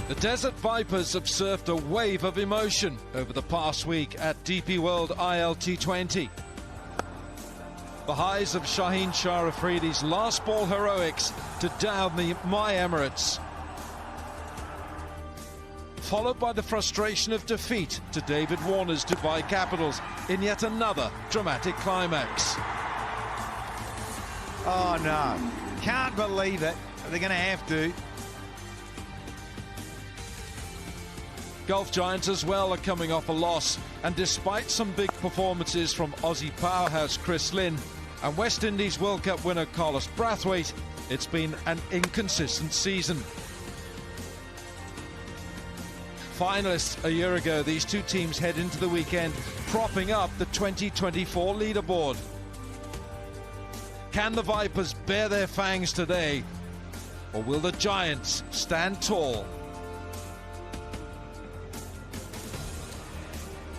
The Desert Vipers have surfed a wave of emotion over the past week at DP World ILT20. The highs of Shaheen Shah Afridi's last ball heroics to down the My Emirates, followed by the frustration of defeat to David Warner's Dubai Capitals in yet another dramatic climax. Oh no, can't believe it. They're going to have to. Gulf Giants as well are coming off a loss, and despite some big performances from Aussie powerhouse Chris Lynn and West Indies World Cup winner Carlos Brathwaite, it's been an inconsistent season. Finalists a year ago, these two teams head into the weekend propping up the 2024 leaderboard. Can the Vipers bare their fangs today, or will the Giants stand tall?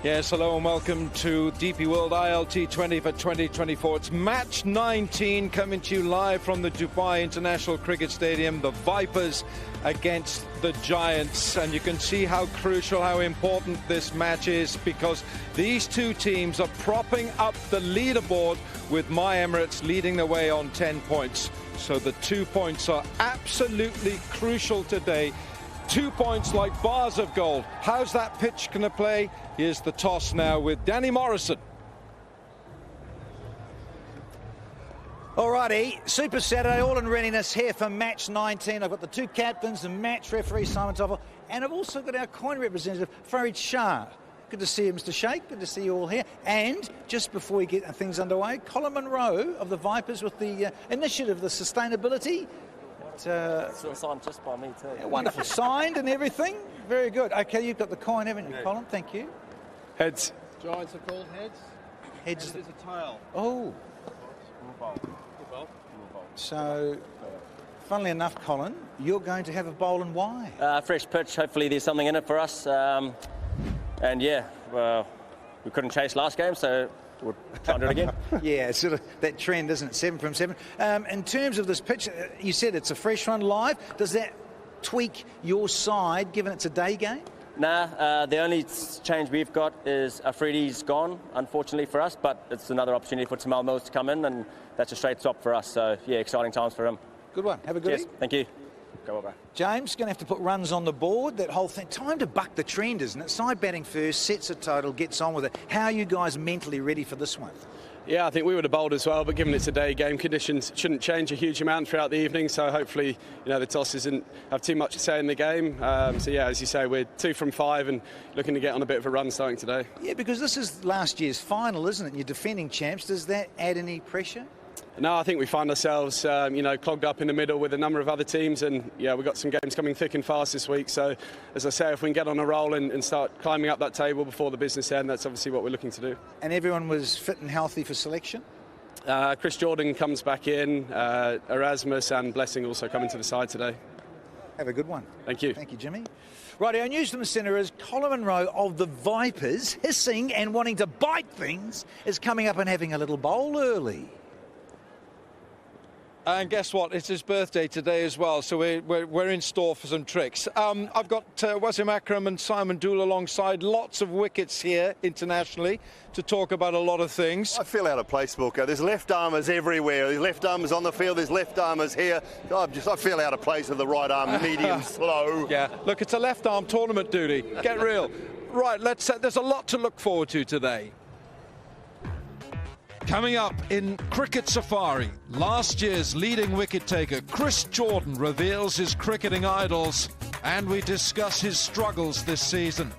Yes, hello and welcome to DP World ILT20 for 2024. It's match 19 coming to you live from the Dubai International Cricket Stadium. The Vipers against the Giants. And you can see how crucial, how important this match is, because these two teams are propping up the leaderboard with My Emirates leading the way on 10 points. So the 2 points are absolutely crucial today. 2 points like bars of gold. How's that pitch going to play? Here's the toss now with Danny Morrison. Alrighty, Super Saturday, all in readiness here for match 19. I've got the two captains, the match referee Simon Toffel, and I've also got our coin representative Farid Shah. Good to see you, Mr. Sheikh. Good to see you all here. And just before we get things underway, Colin Munro of the Vipers with the initiative, the sustainability. Signed just by me too. Yeah, wonderful, signed and everything. Very good. Okay, you've got the coin, haven't you, Colin? Thank you. Heads. Giants are called heads. Heads. Is a tail. Oh. So, funnily enough, Colin, you're going to have a bowl and why? Fresh pitch. Hopefully, there's something in it for us. And yeah, we couldn't chase last game, so we'll try and do it again. Yeah, it's sort of that trend, isn't it? 7 from 7. In terms of this pitch, you said it's a fresh one live. Does that tweak your side, given it's a day game? Nah, the only change we've got is Afridi's gone, unfortunately for us, but it's another opportunity for Tamal Mills to come in, and that's a straight swap for us. So, yeah, exciting times for him. Good one. Have a good Yes, evening. thank you. Go on, bro. James, going to have to put runs on the board, that whole thing. Time to buck the trend, isn't it? Side batting first, sets a total, gets on with it. How are you guys mentally ready for this one? Yeah, I think we would have bowled as well, but given it's a day game, conditions shouldn't change a huge amount throughout the evening, so hopefully, the tosses didn't have too much to say in the game. So yeah, as you say, we're 2 from 5 and looking to get on a bit of a run starting today. Yeah, because this is last year's final, isn't it? You're defending champs. Does that add any pressure? No, I think we find ourselves, clogged up in the middle with a number of other teams, and yeah, we've got some games coming thick and fast this week. So, as I say, if we can get on a roll and start climbing up that table before the business end, that's obviously what we're looking to do. And everyone was fit and healthy for selection? Chris Jordan comes back in, Erasmus and Blessing also coming to the side today. Have a good one. Thank you. Thank you, Jimmy. Right, our news from the centre is Colin Munro of the Vipers, hissing and wanting to bite things, is coming up and having a little bowl early. And guess what? It's his birthday today as well, so we're in store for some tricks. I've got Wasim Akram and Simon Dool alongside. Lots of wickets here internationally to talk about a lot of things. I feel out of place, Booker. There's left-armers everywhere. There's left-armers on the field. There's left-armers here. I feel out of place with the right arm, medium, slow. Yeah, look, it's a left-arm tournament, duty. Get real. Right, there's a lot to look forward to today. Coming up in Cricket Safari, last year's leading wicket taker Chris Jordan reveals his cricketing idols, and we discuss his struggles this season.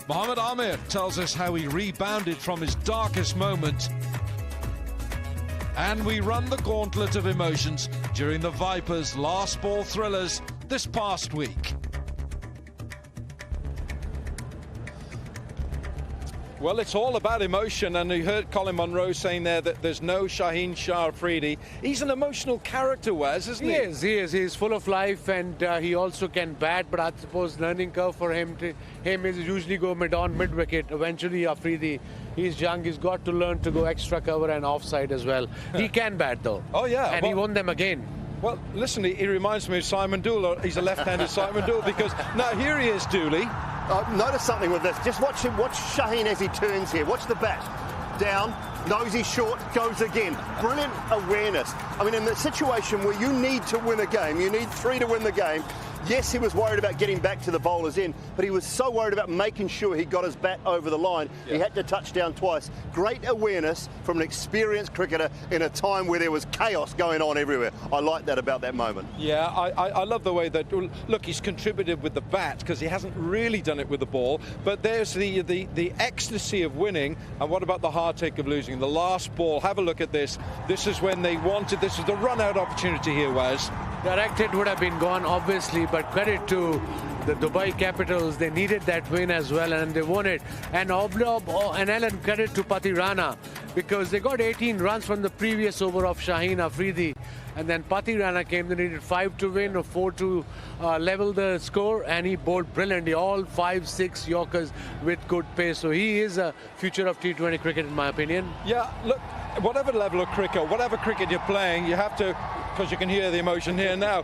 Mohammad Amir tells us how he rebounded from his darkest moment, and we run the gauntlet of emotions during the Vipers' last ball thrillers this past week. Well, it's all about emotion, and you heard Colin Munro saying there that there's no Shaheen Shah Afridi. He's an emotional character, Wes, isn't he? He is. He's full of life, and he also can bat, but I suppose learning curve for him is usually go mid wicket. Eventually, Afridi, he's young, he's got to learn to go extra cover and offside as well. He can bat, though. Oh, yeah. And he won them again. Well, listen, he reminds me of Simon Dool. He's a left-handed Simon Dool because now here he is, Dooley. Notice something with this. Just watch him. Watch Shaheen as he turns here. Watch the bat. Down, nose is short, goes again. Brilliant awareness. I mean, in the situation where you need to win a game, you need 3 to win the game. Yes, he was worried about getting back to the bowler's end, but he was so worried about making sure he got his bat over the line. Yeah. He had to touch down twice. Great awareness from an experienced cricketer in a time where there was chaos going on everywhere. I like that about that moment. Yeah, I love the way that, look, he's contributed with the bat because he hasn't really done it with the ball, but there's the ecstasy of winning, and what about the heartache of losing? The last ball, have a look at this. This is when they wanted, this is the run-out opportunity here, Waz. Directed would have been gone, obviously, but credit to the Dubai Capitals. They needed that win as well, and they won it. And Alan, credit to Patirana, because they got 18 runs from the previous over of Shaheen Afridi. And then Patirana came, they needed 5 to win or 4 to level the score, and he bowled brilliantly. All 5-6 Yorkers with good pace. So he is a future of T20 cricket, in my opinion. Yeah, look, whatever level of cricket, whatever cricket you're playing, you have to, because you can hear the emotion here now.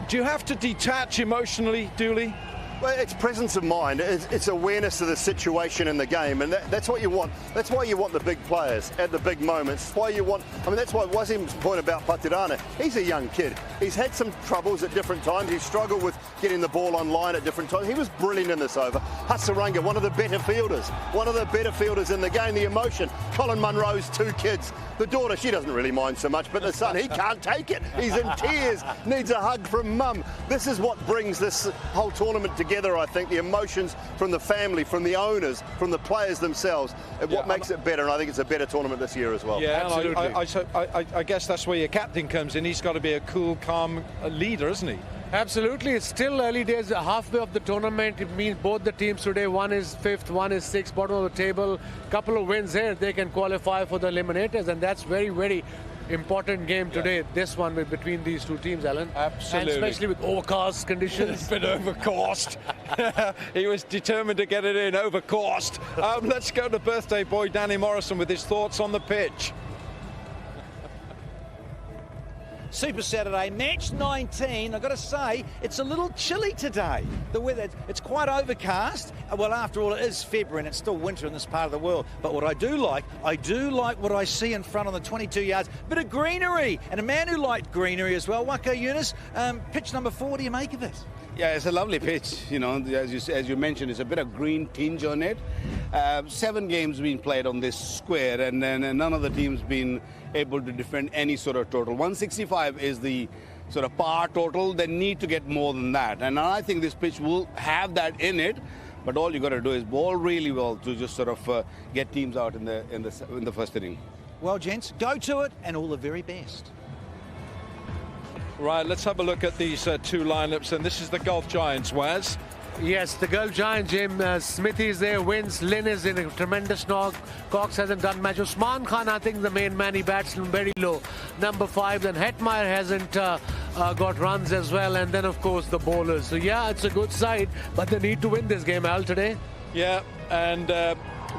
Do you have to detach emotionally, Dooley? Well, it's presence of mind. It's awareness of the situation in the game, and that's what you want. That's why you want the big players at the big moments. That's why you want. I mean, that's why Wasim's point about Patirana. He's a young kid. He's had some troubles at different times. He's struggled with getting the ball on line at different times. He was brilliant in this over. Hasaranga, one of the better fielders. One of the better fielders in the game. The emotion. Colin Munro's 2 kids. The daughter, she doesn't really mind so much, but the son, he can't take it. He's in tears. Needs a hug from mum. This is what brings this whole tournament together, I think. The emotions from the family, from the owners, from the players themselves. What makes it better, and I think it's a better tournament this year as well. Yeah, absolutely. I guess that's where your captain comes in. He's got to be a cool, calm leader, isn't he? Absolutely. It's still early days, halfway of the tournament. It means both the teams today, one is 5th, one is 6th, bottom of the table. Couple of wins here, they can qualify for the eliminators, and that's very, very important game today. This one between these two teams, Alan. Absolutely. And especially with overcast conditions. A bit overcast. He was determined to get it in, overcast. Let's go to birthday boy Danny Morrison with his thoughts on the pitch. Super Saturday, match 19. I've got to say, it's a little chilly today. The weather, it's quite overcast. Well, after all, it is February and it's still winter in this part of the world. But what I do like what I see in front on the 22 yards. Bit of greenery. And a man who liked greenery as well, Wako Yunus. Pitch number 4, what do you make of it? Yeah, it's a lovely pitch. You know, as you mentioned, it's a bit of green tinge on it. 7 games being played on this square, and none of the teams been able to defend any sort of total. 165 is the sort of par total. They need to get more than that, and I think this pitch will have that in it. But all you got to do is bowl really well to just sort of get teams out in the first inning. Well, gents, go to it, and all the very best. Right, let's have a look at these 2 lineups, and this is the Gulf Giants, Waz. Yes, the Gulf Giant, Jim. Smithy is there, wins. Lynn is in a tremendous knock. Cox hasn't done much. Usman Khan, I think, the main man, he bats very low. Number 5, then Hetmeyer hasn't got runs as well. And then, of course, the bowlers. So, yeah, it's a good side, but they need to win this game, Al, today. Yeah, and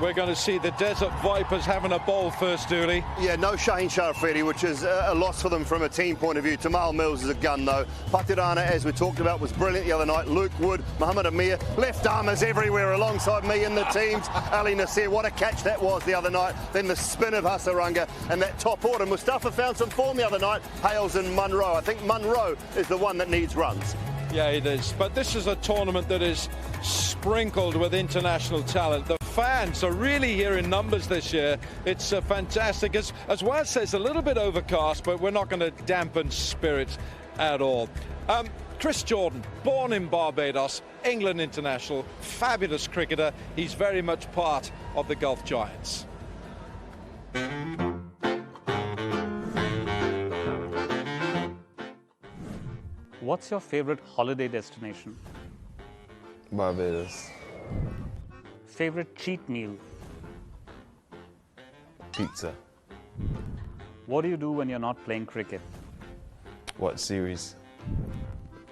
we're going to see the Desert Vipers having a bowl first, Dooley. Yeah, no Shaheen Sharafedi, which is a loss for them from a team point of view. Tamal Mills is a gun, though. Patirana, as we talked about, was brilliant the other night. Luke Wood, Muhammad Amir, left armers everywhere alongside me in the teams. Ali Nasir, what a catch that was the other night. Then the spin of Hasaranga and that top order. Mustafa found some form the other night. Hales and Munro. I think Munro is the one that needs runs. Yeah, it is. But this is a tournament that is sprinkled with international talent. The fans are really here in numbers this year. It's fantastic. As Waz says, a little bit overcast, but we're not going to dampen spirits at all. Chris Jordan, born in Barbados, England international, fabulous cricketer. He's very much part of the Gulf Giants. What's your favorite holiday destination? Barbados. Favorite cheat meal? Pizza. What do you do when you're not playing cricket? What series?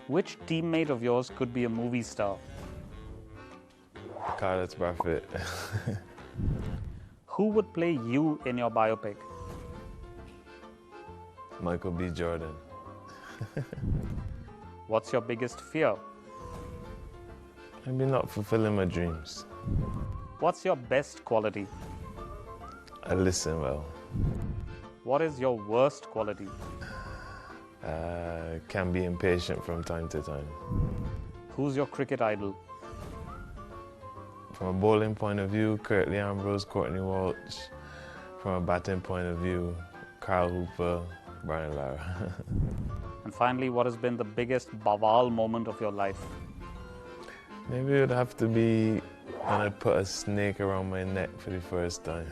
Which teammate of yours could be a movie star? Carlos Brathwaite. Who would play you in your biopic? Michael B. Jordan. What's your biggest fear? Maybe not fulfilling my dreams. What's your best quality? I listen well. What is your worst quality? Can be impatient from time to time. Who's your cricket idol? From a bowling point of view, Curtly Ambrose, Courtney Walsh. From a batting point of view, Kyle Hooper, Brian Lara. And finally, what has been the biggest bawal moment of your life? Maybe it would have to be when I put a snake around my neck for the first time.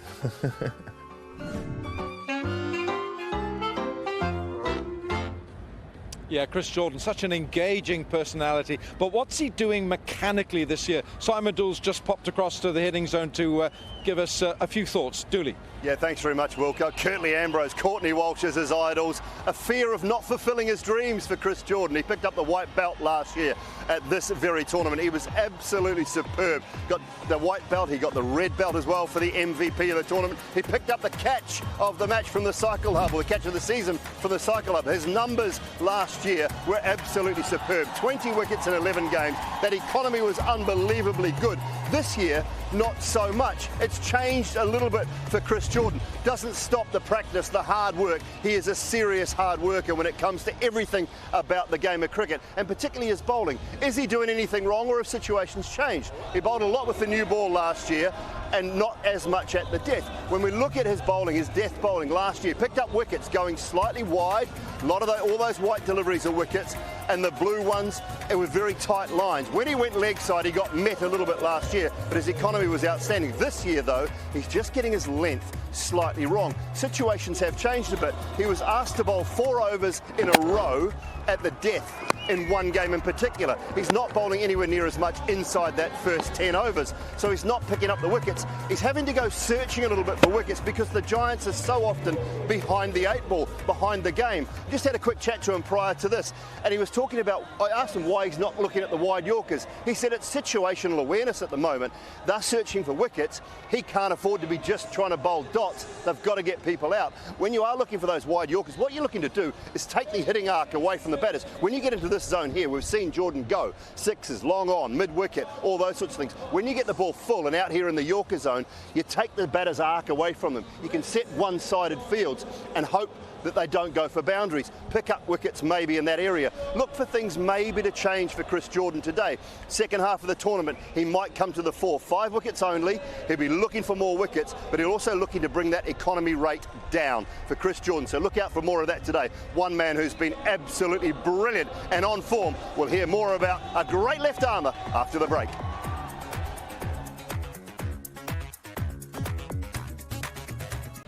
Yeah, Chris Jordan, such an engaging personality. But what's he doing mechanically this year? Simon Doole's just popped across to the hitting zone to give us a few thoughts. Dooley. Yeah, thanks very much, Wilco. Curtly Ambrose, Courtney Walsh as his idols. A fear of not fulfilling his dreams for Chris Jordan. He picked up the white belt last year at this very tournament. He was absolutely superb. Got the white belt, he got the red belt as well for the MVP of the tournament. He picked up the catch of the match from the Cycle Hub, or the catch of the season from the Cycle Hub. His numbers last year were absolutely superb. 20 wickets in 11 games. That economy was unbelievably good. This year, not so much. It's changed a little bit for Chris Jordan. Doesn't stop the practice, the hard work. He is a serious hard worker when it comes to everything about the game of cricket, and particularly his bowling. Is he doing anything wrong, or have situations changed? He bowled a lot with the new ball last year and not as much at the death. When we look at his bowling, his death bowling last year, picked up wickets going slightly wide. A lot of all those white deliveries are wickets, and the blue ones, it were very tight lines. When he went leg side, he got met a little bit last year, but his economy was outstanding. This year, though, he's just getting his length slightly wrong. Situations have changed a bit. He was asked to bowl 4 overs in a row at the death in one game in particular. He's not bowling anywhere near as much inside that first 10 overs, so he's not picking up the wickets. He's having to go searching a little bit for wickets because the Giants are so often behind the 8 ball, behind the game. Just had a quick chat to him prior to this, and he was talking about, I asked him why he's not looking at the wide Yorkers. He said it's situational awareness at the moment. They're searching for wickets. He can't afford to be just trying to bowl dots. They've got to get people out. When you are looking for those wide Yorkers, what you're looking to do is take the hitting arc away from the batters. When you get into this zone here, we've seen Jordan go sixes, long on, mid-wicket, all those sorts of things. When you get the ball full and out here in the Yorker zone, you take the batter's arc away from them. You can set one-sided fields and hope that they don't go for boundaries. Pick up wickets maybe in that area. Look for things maybe to change for Chris Jordan today. Second half of the tournament, he might come to the fore. 5 wickets only. He'll be looking for more wickets, but he'll also looking to bring that economy rate down for Chris Jordan. So look out for more of that today. One man who's been absolutely brilliant and on form. We'll hear more about a great left armour after the break.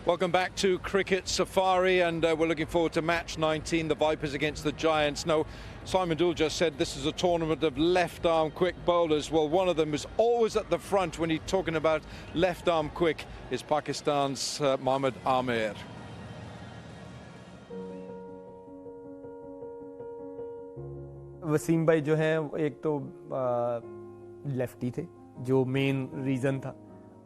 Welcome back to Cricket Safari, and we're looking forward to match 19, the Vipers against the Giants. Now, Simon Doole just said this is a tournament of left-arm quick bowlers. Well, one of them is always at the front when he's talking about left-arm quick is Pakistan's Mohammad Amir. Wasim भाई जो हैं एक तो lefty थे जो main reason था,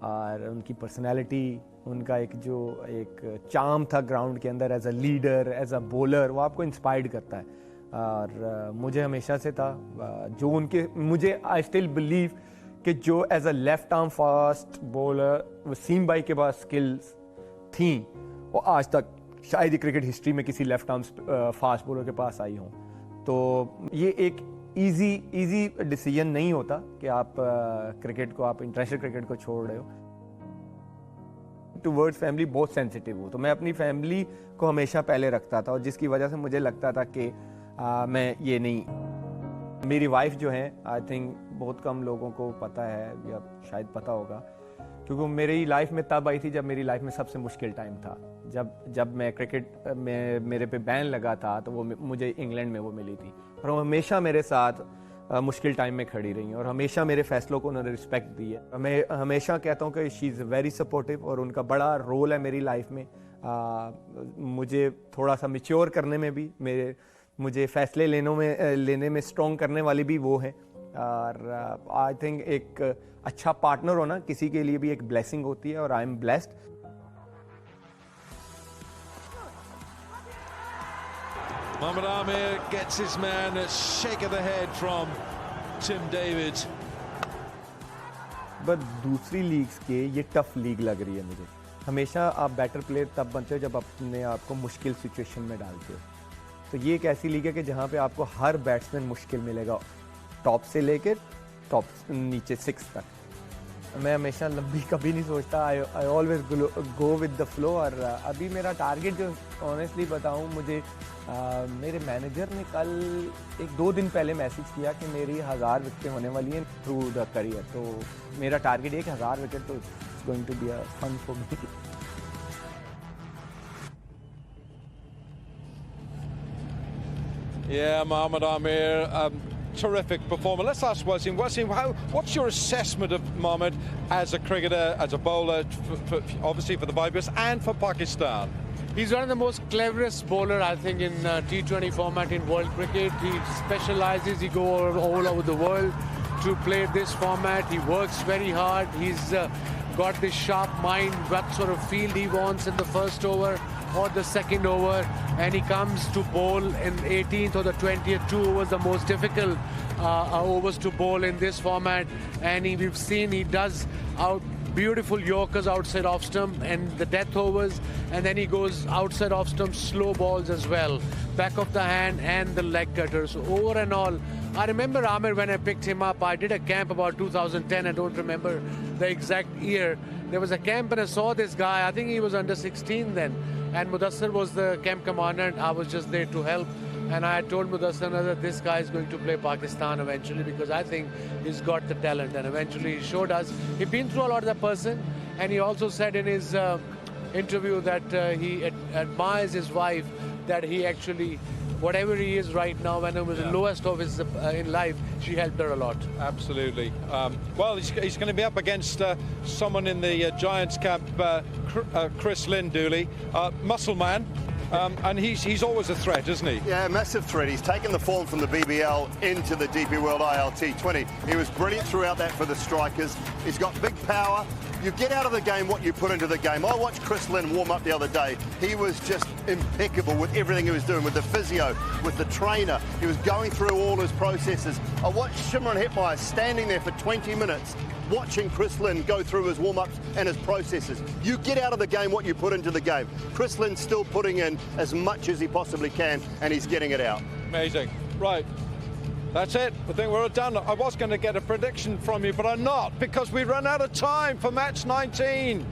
और उनकी पर्सनालिटी, उनका एक चार्म था ग्राउंड के अंदर as a leader, as a bowler, वो आपको इंस्पायर्ड करता है। और मुझे हमेशा से था जो मुझे आई स्टिल बिलीव कि जो as a left arm fast bowler Wasim भाई के पास स्किल्स थी, वो आज तक शायद ही क्रिकेट हिस्ट्री में किसी लेफ्ट आर्म फास्ट बॉलर के पास आई हों। तो ये एक इजी डिसीजन नहीं होता कि आप क्रिकेट को, आप इंटरनेशनल क्रिकेट को छोड़ रहे हो। टूवर्ड्स फैमिली बहुत सेंसिटिव हूँ, तो मैं अपनी फैमिली को हमेशा पहले रखता था, और जिसकी वजह से मुझे लगता था कि मैं ये नहीं। मेरी वाइफ जो है, आई थिंक बहुत कम लोगों को पता है या शायद पता होगा, क्योंकि मेरी लाइफ में तब आई थी जब मेरी लाइफ में सबसे मुश्किल टाइम था। जब मैं क्रिकेट में मेरे पे बैन लगा था, तो वो मुझे इंग्लैंड में वो मिली थी, और वो हमेशा मेरे साथ मुश्किल टाइम में खड़ी रही हैं, और हमेशा मेरे फैसलों को उन्होंने रिस्पेक्ट दी है। मैं हमेशा कहता हूँ कि शी इज़ वेरी सपोर्टिव, और उनका बड़ा रोल है मेरी लाइफ में। मुझे थोड़ा सा मैच्योर करने में भी, मुझे फैसले लेने में स्ट्रॉन्ग करने वाली भी वो है। और आई थिंक एक अच्छा पार्टनर होना किसी के लिए भी एक ब्लेसिंग होती है, और I am blessed. Mohamed Amir gets his man a shake of the head from Tim David. But दूसरी लीग्स के ये टफ लीग लग रही है मुझे. हमेशा आप बेटर प्लेयर तब बनते हो जब अपने आप को मुश्किल सिचुएशन में डालते हो. तो ये एक ऐसी लीग है कि जहाँ पे आपको हर बैट्समैन मुश्किल मिलेगा, टॉप से लेकर टॉप नीचे 6 तक. मैं हमेशा लंबी कभी नहीं सोचता. I always go with the flow. और अभी मेरा टारगेट जो ऑनेस्टली बताऊं, मुझे मेरे मैनेजर ने कल 1-2 दिन पहले मैसेज किया कि मेरी 1000 विकेटें होने वाली हैं थ्रू द करियर. तो मेरा टारगेट 1000 विकेट. तो it's going to be a fun for me. Yeah, Mohamed Amir, terrific performer. Let's ask Wasim. Wasim, what's your assessment of Mohamed as a cricketer, as a bowler, obviously for the Vipers and for Pakistan? He's one of the most cleverest bowler, I think, in T20 format in world cricket. He specializes. He goes all over the world to play this format. He works very hard. He's got this sharp mind, what sort of field he wants in the first over or the second over, and he comes to bowl in 18th or the 20th. 2 overs, the most difficult overs to bowl in this format. And we've seen he does out beautiful Yorkers outside off stump and the death overs, and then he goes outside off stump slow balls as well, back of the hand and the leg cutters. So over and all, I remember Amir when I picked him up. I did a camp about 2010. I don't remember the exact year. There was a camp and I saw this guy. I think he was under 16 then, and Mudassar was the camp commander, and I was just there to help. And I had told Mudassar that this guy is going to play Pakistan eventually, because I think he's got the talent. And eventually he showed us. He'd been through a lot as a person, and he also said in his interview that he admires his wife, that he actually, whatever he is right now, when he was the lowest of his in life, she helped her a lot. Absolutely. Well, he's going to be up against someone in the Giants camp, Chris Lynn Dooley, muscle man. And he's always a threat, isn't he? Yeah, massive threat. He's taken the form from the BBL into the DP World ILT20. He was brilliant throughout that for the strikers. He's got big power. You get out of the game what you put into the game. I watched Chris Lynn warm up the other day. He was just impeccable with everything he was doing, with the physio, with the trainer. He was going through all his processes. I watched Shimron Hetmeyer standing there for 20 minutes watching Chris Lynn go through his warm-ups and his processes. You get out of the game what you put into the game. Chris Lynn's still putting in as much as he possibly can, and he's getting it out. Amazing. Right. That's it. I think we're all done. I was going to get a prediction from you, but I'm not, because we run out of time for match 19.